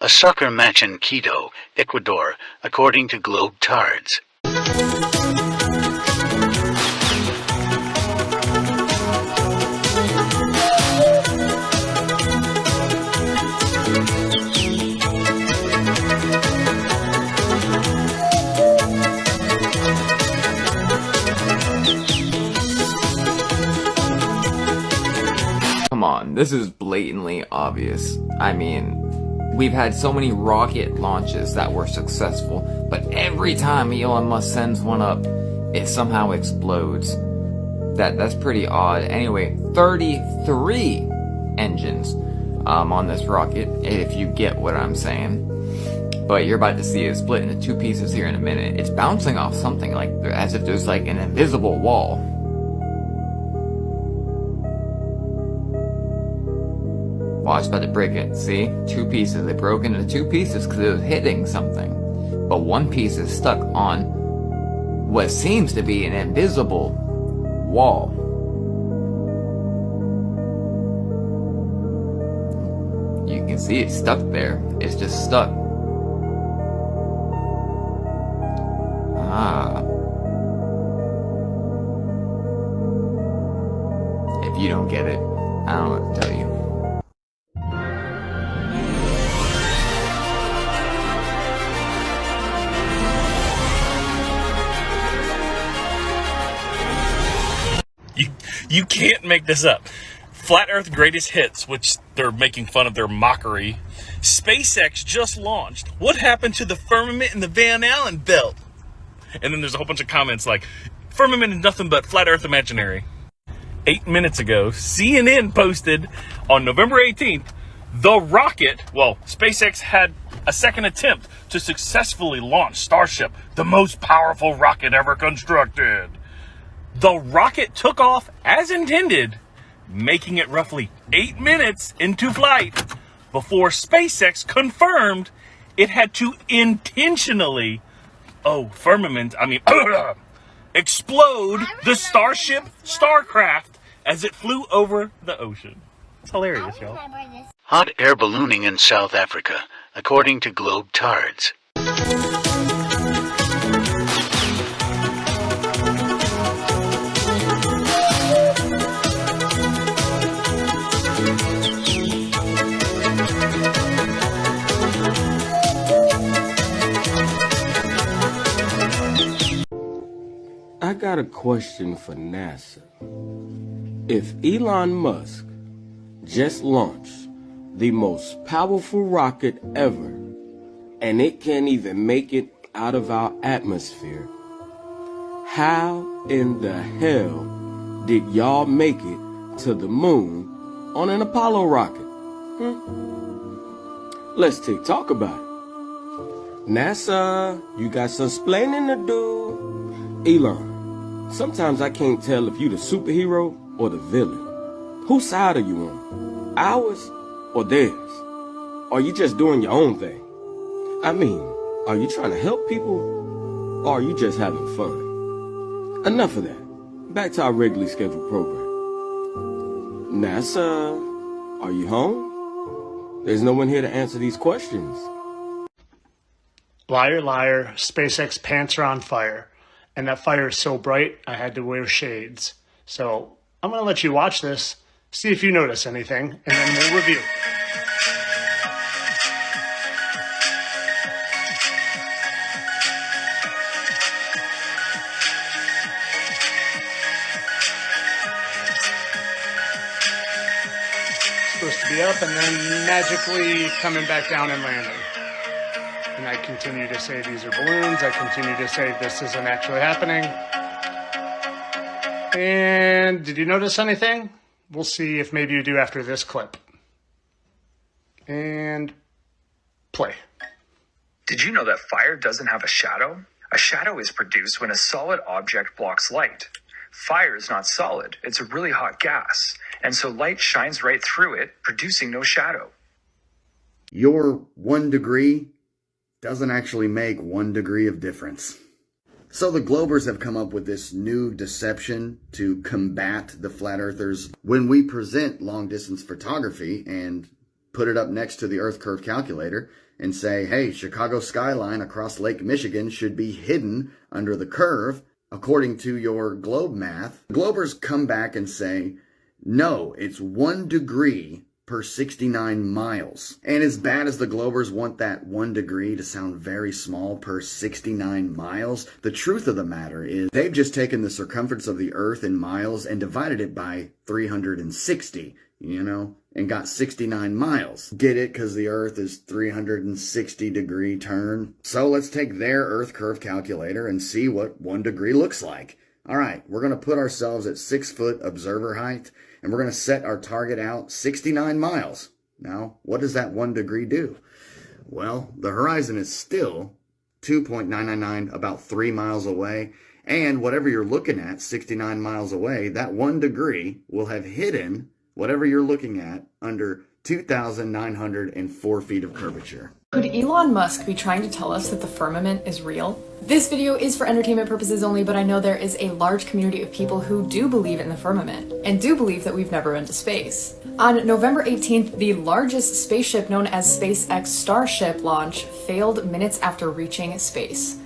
A soccer match in Quito, Ecuador, according to Globe Tards. Come on, this is blatantly obvious. I mean, we've had so many rocket launches that were successful, but every time Elon Musk sends one up, it somehow explodes. That's pretty odd. Anyway, 33 engines on this rocket, if you get what I'm saying. But you're about to see it split into two pieces here in a minute. It's bouncing off something, like as if there's like an invisible wall. Watch, about to break it. See? Two pieces. They broke into two pieces because it was hitting something. But one piece is stuck on what seems to be an invisible wall. You can see it's stuck there. It's just stuck. If you don't get it, I don't know what to tell you. You can't make this up. Flat Earth Greatest Hits, which they're making fun of their mockery. SpaceX just launched. What happened to the firmament in the Van Allen belt? And then there's a whole bunch of comments like, firmament is nothing but flat Earth imaginary. 8 minutes ago, CNN posted on November 18th, the rocket, SpaceX had a second attempt to successfully launch Starship, the most powerful rocket ever constructed. The rocket took off as intended, making it roughly 8 minutes into flight before SpaceX confirmed it had to intentionally, explode the Starship Starcraft as it flew over the ocean. It's hilarious, y'all. Hot air ballooning in South Africa, according to Globe Tards. I got a question for NASA. If Elon Musk just launched the most powerful rocket ever, and it can't even make it out of our atmosphere, how in the hell did y'all make it to the moon on an Apollo rocket? Let's talk about it. NASA, you got some splaining to do. Elon, sometimes I can't tell if you the superhero or the villain. Whose side are you on? Ours or theirs? Or are you just doing your own thing? I mean, are you trying to help people? Or are you just having fun? Enough of that. Back to our regularly scheduled program. NASA, are you home? There's no one here to answer these questions. Liar, liar, SpaceX pants are on fire. And that fire is so bright, I had to wear shades. So I'm going to let you watch this, see if you notice anything, and then we'll review. Supposed to be up and then magically coming back down and landing. And I continue to say these are balloons. I continue to say this isn't actually happening. And did you notice anything? We'll see if maybe you do after this clip. And play. Did you know that fire doesn't have a shadow? A shadow is produced when a solid object blocks light. Fire is not solid. It's a really hot gas. And so light shines right through it, producing no shadow. Your 1 degree doesn't actually make 1 degree of difference. So the Globers have come up with this new deception to combat the flat earthers. When we present long distance photography and put it up next to the Earth curve calculator and say, hey, Chicago skyline across Lake Michigan should be hidden under the curve according to your globe math, Globers come back and say, no, it's 1 degree per 69 miles. And as bad as the Globers want that 1 degree to sound very small per 69 miles, the truth of the matter is they've just taken the circumference of the Earth in miles and divided it by 360, and got 69 miles. Get it? Because the Earth is 360 degree turn. So let's take their Earth curve calculator and see what 1 degree looks like. All right, we're going to put ourselves at 6-foot observer height, and we're going to set our target out 69 miles. Now, what does that 1 degree do? Well, the horizon is still 2.999, about 3 miles away. And whatever you're looking at, 69 miles away, that 1 degree will have hidden whatever you're looking at under 2,904 feet of curvature. Could Elon Musk be trying to tell us that the firmament is real? This video is for entertainment purposes only, but I know there is a large community of people who do believe in the firmament, and do believe that we've never been to space. On November 18th, the largest spaceship known as SpaceX Starship launch failed minutes after reaching space.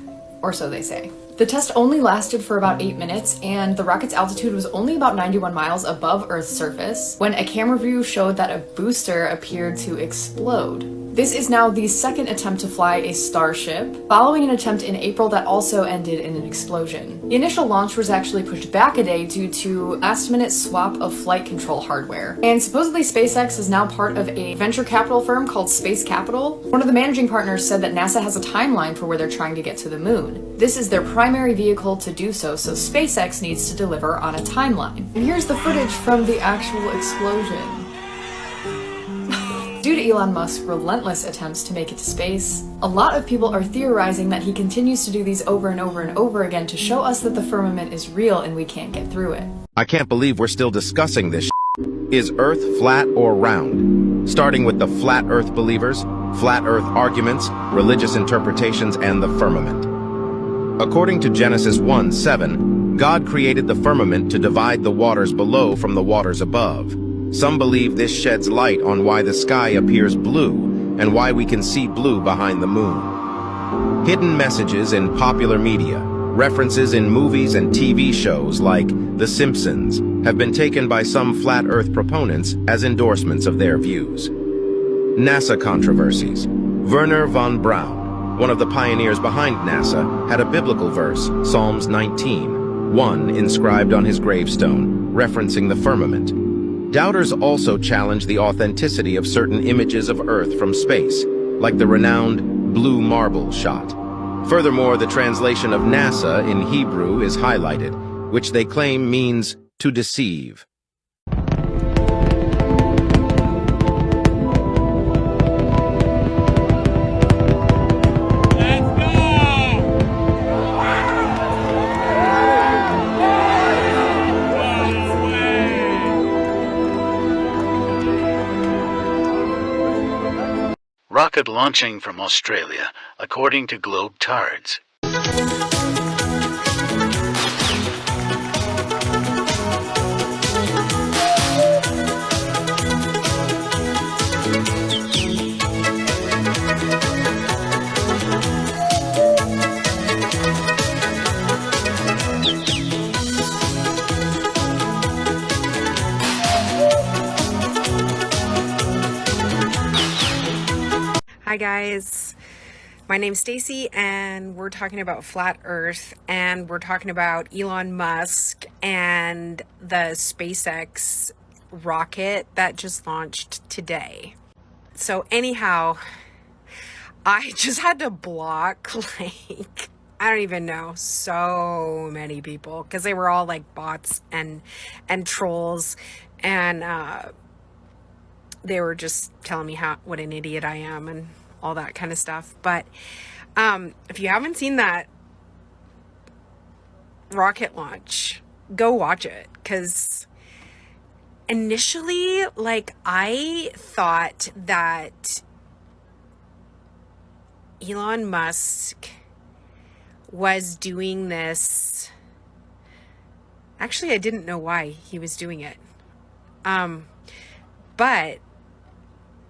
Or so they say. The test only lasted for about 8 minutes, and the rocket's altitude was only about 91 miles above Earth's surface when a camera view showed that a booster appeared to explode. This is now the second attempt to fly a Starship, following an attempt in April that also ended in an explosion. The initial launch was actually pushed back a day due to last-minute swap of flight control hardware. And supposedly SpaceX is now part of a venture capital firm called Space Capital. One of the managing partners said that NASA has a timeline for where they're trying to get to the moon. This is their primary vehicle to do so, so SpaceX needs to deliver on a timeline. And here's the footage from the actual explosion. Due to Elon Musk's relentless attempts to make it to space, a lot of people are theorizing that he continues to do these over and over and over again to show us that the firmament is real and we can't get through it. I can't believe we're still discussing this shit. Is Earth flat or round? Starting with the flat Earth believers, flat Earth arguments, religious interpretations, and the firmament. According to Genesis 1:7, God created the firmament to divide the waters below from the waters above. Some believe this sheds light on why the sky appears blue and why we can see blue behind the moon. Hidden messages in popular media, references in movies and TV shows like The Simpsons have been taken by some flat Earth proponents as endorsements of their views. NASA controversies. Wernher von Braun, one of the pioneers behind NASA, had a biblical verse, Psalms 19:1, inscribed on his gravestone, referencing the firmament. Doubters also challenge the authenticity of certain images of Earth from space, like the renowned blue marble shot. Furthermore, the translation of NASA in Hebrew is highlighted, which they claim means to deceive. Rocket launching from Australia, according to Globe Tards. Hi guys, my name's Stacy and we're talking about flat Earth and we're talking about Elon Musk and the SpaceX rocket that just launched today. So anyhow, I just had to block like, I don't even know, so many people because they were all like bots and trolls, and they were just telling me what an idiot I am and all that kind of stuff. But if you haven't seen that rocket launch, go watch it, because initially, like, I thought that Elon Musk was doing this. Actually, I didn't know why he was doing it. But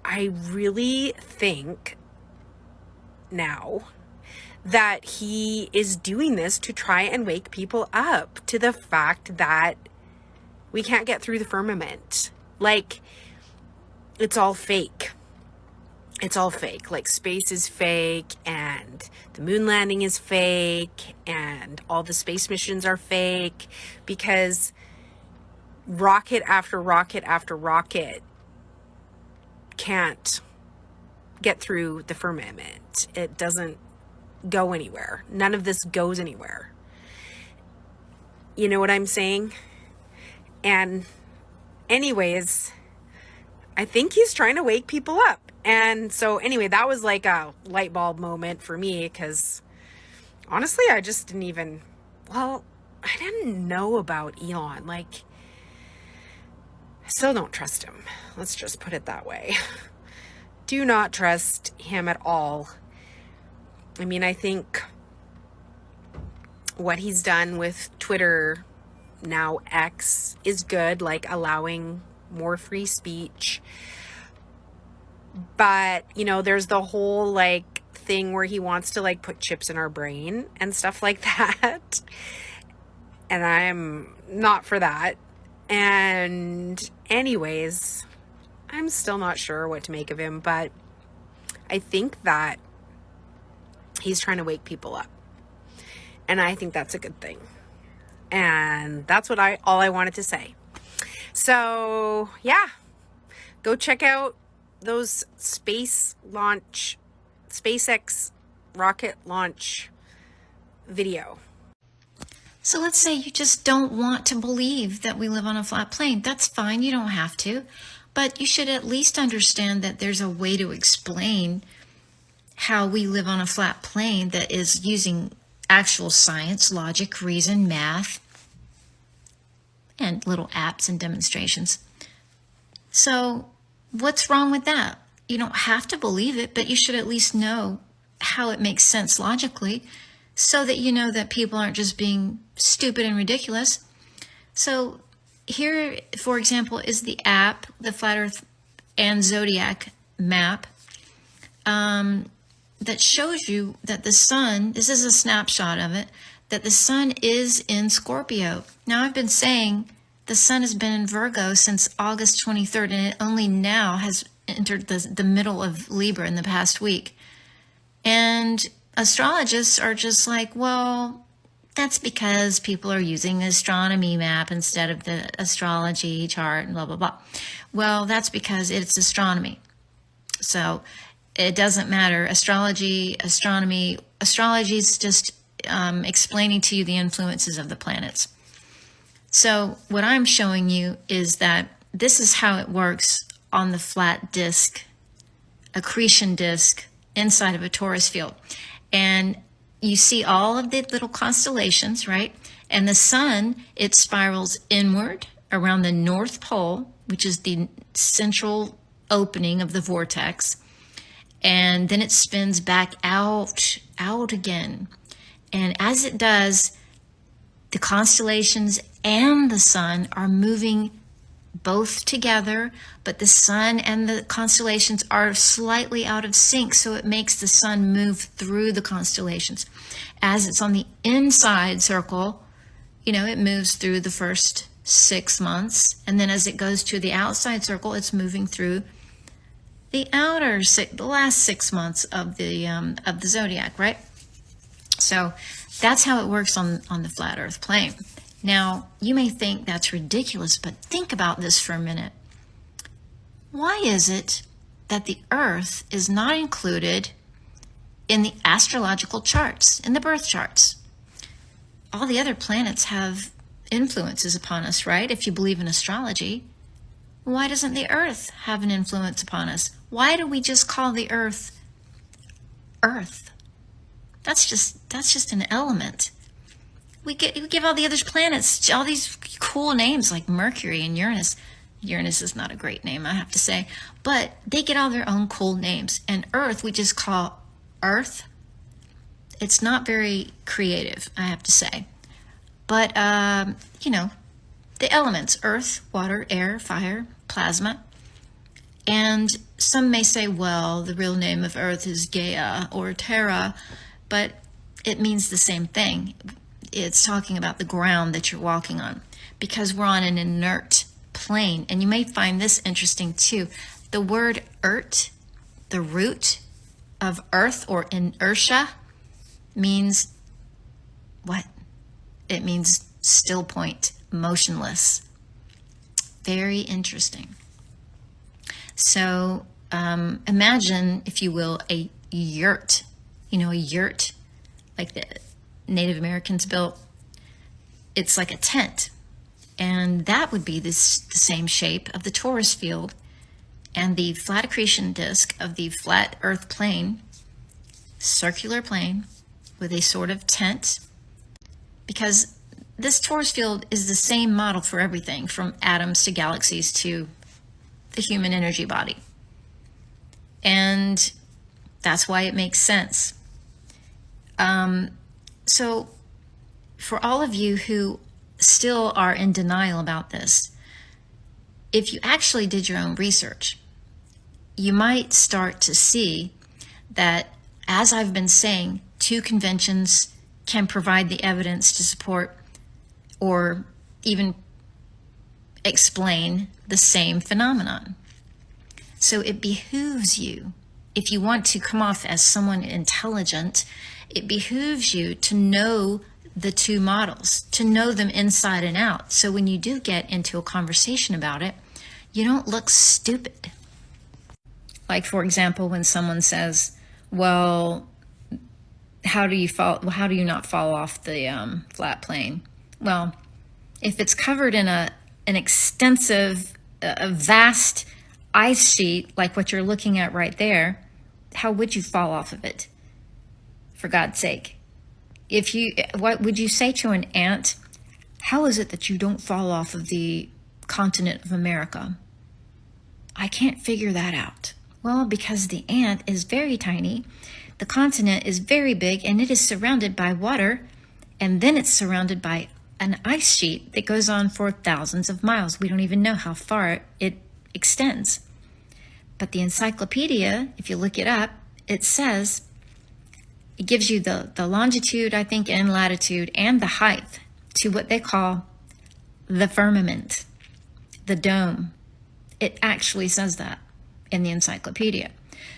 I really think now that he is doing this to try and wake people up to the fact that we can't get through the firmament. Like, it's all fake. It's all fake. Like, space is fake, and the moon landing is fake, and all the space missions are fake, because rocket after rocket after rocket can't get through the firmament. It doesn't go anywhere. None of this goes anywhere. You know what I'm saying? And anyways, I think he's trying to wake people up. And so anyway, that was like a light bulb moment for me, because honestly, I just didn't even, I didn't know about Elon. Like, I still don't trust him. Let's just put it that way. Do not trust him at all. I mean, I think what he's done with Twitter, now X, is good, like allowing more free speech. But, you know, there's the whole like thing where he wants to like put chips in our brain and stuff like that. And I'm not for that. And anyways, I'm still not sure what to make of him, but I think that he's trying to wake people up. And I think that's a good thing. And that's what all I wanted to say. So, yeah. Go check out those SpaceX rocket launch video. So let's say you just don't want to believe that we live on a flat plane. That's fine, you don't have to. But you should at least understand that there's a way to explain how we live on a flat plane that is using actual science, logic, reason, math, and little apps and demonstrations. So what's wrong with that? You don't have to believe it, but you should at least know how it makes sense logically, so that you know that people aren't just being stupid and ridiculous. So here, for example, is the app, the Flat Earth and Zodiac map, that shows you that the sun, this is a snapshot of it, that the sun is in Scorpio. Now, I've been saying the sun has been in Virgo since August 23rd, and it only now has entered the middle of Libra in the past week. And astrologists are just like, well, that's because people are using the astronomy map instead of the astrology chart and blah, blah, blah. Well, that's because it's astronomy. So it doesn't matter. Astrology is just explaining to you the influences of the planets. So what I'm showing you is that this is how it works on the flat disk, accretion disk inside of a torus field. And you see all of the little constellations, right? And the sun, it spirals inward around the North Pole, which is the central opening of the vortex. And then it spins back out again. And as it does, the constellations and the sun are moving both together, but the sun and the constellations are slightly out of sync, so it makes the sun move through the constellations. As it's on the inside circle, you know, it moves through the first 6 months, and then as it goes to the outside circle, it's moving through the last 6 months of the zodiac, right? So that's how it works on the flat Earth plane. Now, you may think that's ridiculous, but think about this for a minute. Why is it that the Earth is not included in the astrological charts, in the birth charts? All the other planets have influences upon us, right? If you believe in astrology. Why doesn't the Earth have an influence upon us? Why do we just call the Earth Earth? That's just an element. We give all the other planets all these cool names like Mercury and Uranus. Uranus is not a great name, I have to say, but they get all their own cool names. And Earth, we just call Earth. It's not very creative, I have to say. But, you know, the elements, earth, water, air, fire, plasma. And some may say, well, the real name of Earth is Gaia or Terra, but it means the same thing. It's talking about the ground that you're walking on, because we're on an inert plane. And you may find this interesting too. The word ert, the root of earth or inertia, means what? It means still point, motionless. Very interesting. So imagine, if you will, a yurt. You know, a yurt like the Native Americans built. It's like a tent. And that would be the same shape of the torus field and the flat accretion disk of the flat earth plane, circular plane with a sort of tent. Because this torus field is the same model for everything, from atoms to galaxies to the human energy body. And that's why it makes sense. So for all of you who still are in denial about this, if you actually did your own research, you might start to see that, as I've been saying, two conventions can provide the evidence to support or even explain the same phenomenon. So it behooves you, if you want to come off as someone intelligent, it behooves you to know the two models, to know them inside and out. So when you do get into a conversation about it, you don't look stupid. Like, for example, when someone says, well, how do you not fall off the flat plane? Well, if it's covered in an extensive, a vast ice sheet like what you're looking at right there, how would you fall off of it? For God's sake. What would you say to an ant? How is it that you don't fall off of the continent of America? I can't figure that out. Well, because the ant is very tiny, the continent is very big, and it is surrounded by water, and then it's surrounded by an ice sheet that goes on for thousands of miles. We don't even know how far it extends. But the encyclopedia, if you look it up, it says, it gives you the longitude, I think, and latitude, and the height to what they call the firmament, the dome. It actually says that in the encyclopedia.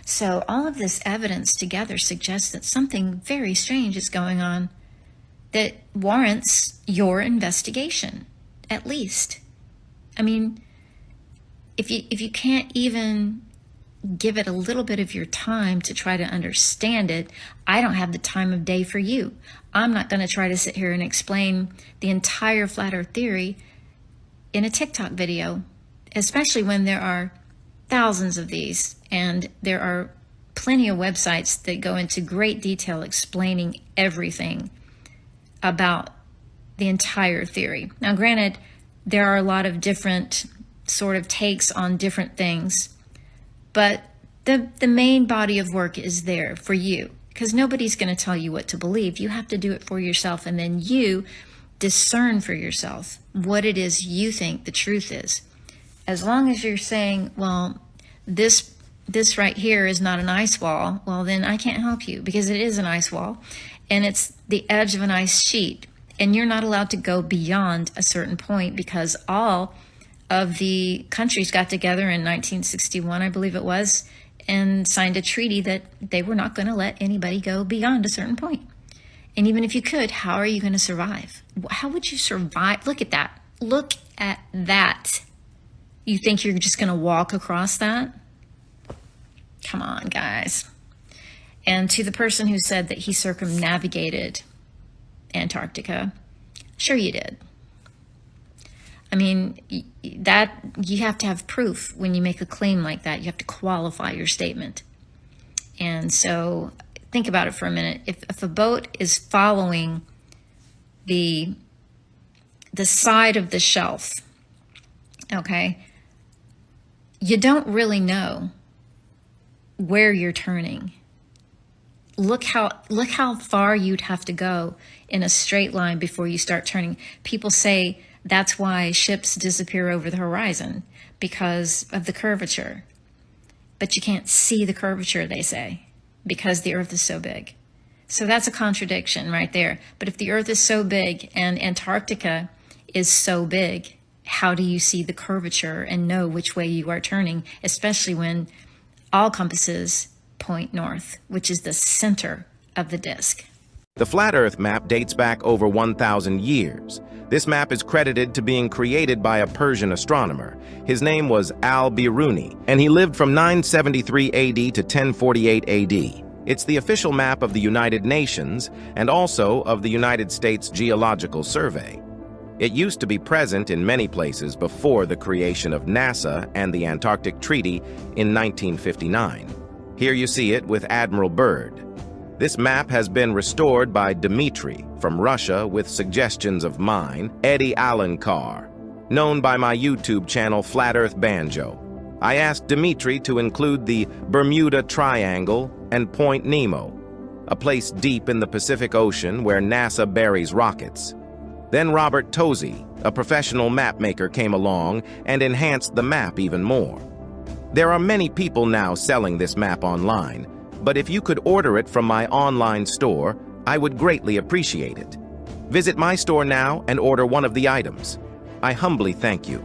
So all of this evidence together suggests that something very strange is going on that warrants your investigation, at least. I mean, if you can't even give it a little bit of your time to try to understand it, I don't have the time of day for you. I'm not going to try to sit here and explain the entire flat earth theory in a TikTok video, especially when there are thousands of these, and there are plenty of websites that go into great detail explaining everything about the entire theory. Now, granted, there are a lot of different sort of takes on different things, but the main body of work is there for you, because nobody's going to tell you what to believe. You have to do it for yourself, and then you discern for yourself what it is you think the truth is. As long as you're saying, well, this right here is not an ice wall, well, then I can't help you, because it is an ice wall, and it's the edge of an ice sheet, and you're not allowed to go beyond a certain point, because all of the countries got together in 1961, I believe it was, and signed a treaty that they were not going to let anybody go beyond a certain point. And even if you could, how are you going to survive? How would you survive? Look at that. Look at that. You think you're just going to walk across that? Come on, guys. And to the person who said that he circumnavigated Antarctica, sure you did. I mean, that you have to have proof when you make a claim like that. You have to qualify your statement. And so think about it for a minute. If a boat is following the side of the shelf, okay, you don't really know where you're turning. Look how far you'd have to go in a straight line before you start turning. People say that's why ships disappear over the horizon, because of the curvature. but you can't see the curvature, they say, because the Earth is so big. So that's a contradiction right there. But if the Earth is so big and Antarctica is so big, how do you see the curvature and know which way you are turning, especially when all compasses point north, which is the center of the disk? The Flat Earth map dates back over 1,000 years. This map is credited to being created by a Persian astronomer. His name was al-Biruni, and he lived from 973 AD to 1048 AD. It's the official map of the United Nations and also of the United States Geological Survey. It used to be present in many places before the creation of NASA and the Antarctic Treaty in 1959. Here you see it with Admiral Byrd. This map has been restored by Dmitry from Russia with suggestions of mine, Eddie Alankar, known by my YouTube channel Flat Earth Banjo. I asked Dmitry to include the Bermuda Triangle and Point Nemo, a place deep in the Pacific Ocean where NASA buries rockets. Then Robert Tozzi, a professional map maker, came along and enhanced the map even more. There are many people now selling this map online, but if you could order it from my online store, I would greatly appreciate it. Visit my store now and order one of the items. I humbly thank you.